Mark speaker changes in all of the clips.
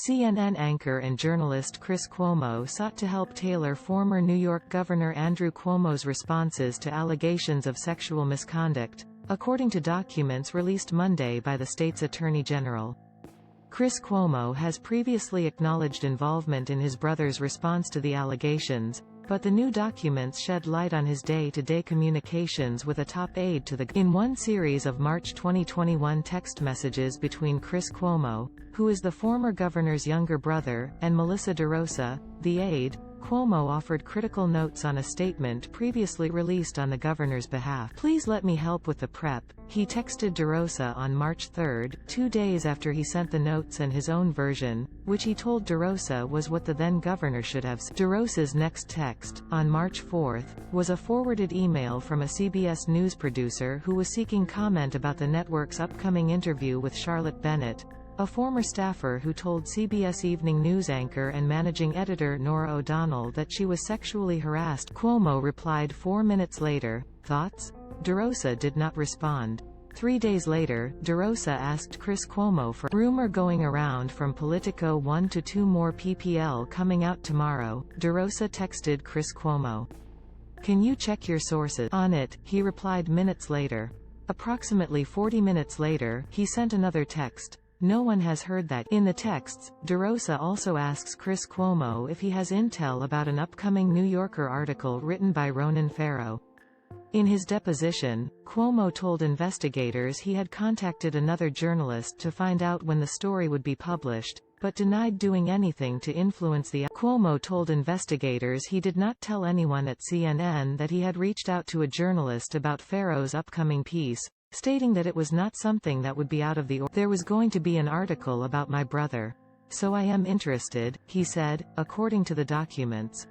Speaker 1: CNN anchor and journalist Chris Cuomo sought to help tailor former New York Governor Andrew Cuomo's responses to allegations of sexual misconduct, according to documents released Monday by the state's Attorney General. Chris Cuomo has previously acknowledged involvement in his brother's response to the allegations, but the new documents shed light on his day-to-day communications with a top aide to the in one series of March 2021 text messages between Chris Cuomo, who is the former governor's younger brother, and Melissa DeRosa, the aide. Cuomo offered critical notes on a statement previously released on the governor's behalf. "Please let me help with the prep," he texted DeRosa on March 3, 2 days after he sent the notes and his own version, which he told DeRosa was what the then governor should have said. DeRosa's next text, on March 4, was a forwarded email from a CBS News producer who was seeking comment about the network's upcoming interview with Charlotte Bennett, a former staffer who told CBS Evening News anchor and managing editor Norah O'Donnell that she was sexually harassed. Cuomo replied 4 minutes later, "Thoughts?" DeRosa did not respond. 3 days later, DeRosa asked Chris Cuomo for rumor going around from Politico 1 to 2 more PPL coming out tomorrow. DeRosa texted Chris Cuomo, "Can you check your sources on it?" He replied minutes later. Approximately 40 minutes later, he sent another text. "No one has heard that." In the texts, DeRosa also asks Chris Cuomo if he has intel about an upcoming New Yorker article written by Ronan Farrow. In his deposition, Cuomo told investigators he had contacted another journalist to find out when the story would be published, but denied doing anything to influence the. Cuomo told investigators he did not tell anyone at CNN that he had reached out to a journalist about Farrow's upcoming piece, stating that it was not something that would be out of the ordinary. "There was going to be an article about my brother. So I am interested," he said, according to the documents.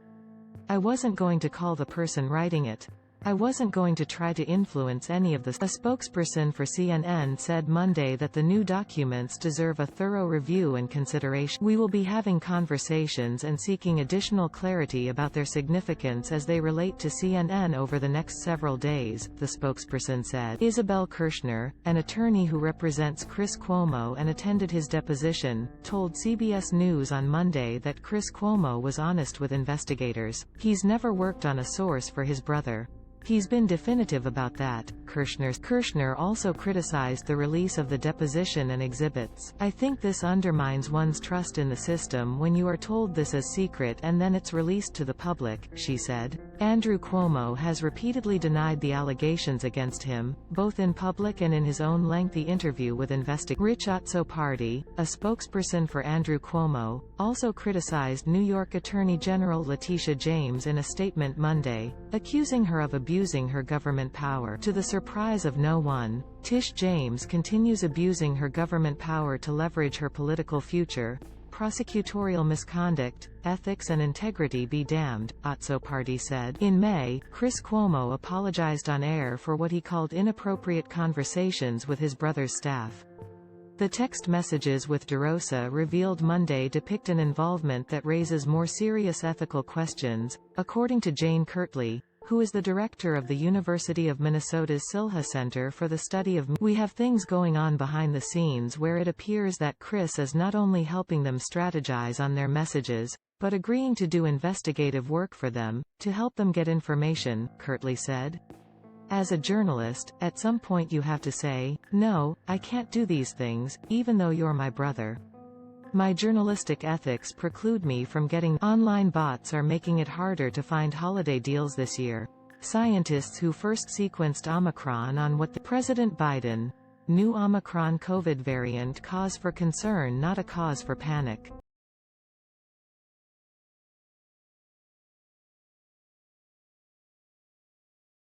Speaker 1: "I wasn't going to call the person writing it. I wasn't going to try to influence any of this." A spokesperson for CNN said Monday that the new documents deserve a thorough review and consideration. "We will be having conversations and seeking additional clarity about their significance as they relate to CNN over the next several days," the spokesperson said. Isabel Kirshner, an attorney who represents Chris Cuomo and attended his deposition, told CBS News on Monday that Chris Cuomo was honest with investigators. "He's never worked on a source for his brother. He's been definitive about that." Kirshner also criticized the release of the deposition and exhibits. "I think this undermines one's trust in the system when you are told this is secret and then it's released to the public," she said. Andrew Cuomo has repeatedly denied the allegations against him, both in public and in his own lengthy interview with investigators. Rich Azzopardi, a spokesperson for Andrew Cuomo, also criticized New York Attorney General Letitia James in a statement Monday, accusing her of abusing her government power. To the surprise of no one, Tish James continues abusing her government power to leverage her political future. "Prosecutorial misconduct, ethics and integrity be damned," Azzopardi said. In May, Chris Cuomo apologized on air for what he called inappropriate conversations with his brother's staff. The text messages with DeRosa revealed Monday depict an involvement that raises more serious ethical questions, according to Jane Kirtley, who is the director of the University of Minnesota's Silha Center for the Study of. "We have things going on behind the scenes where it appears that Chris is not only helping them strategize on their messages, but agreeing to do investigative work for them, to help them get information," Kirtley said. "As a journalist, at some point you have to say, no, I can't do these things, even though you're my brother. My journalistic ethics preclude me from getting." Online bots are making it harder to find holiday deals this year. Scientists who first sequenced Omicron on what the President Biden, new Omicron COVID variant cause for concern, not a cause for panic.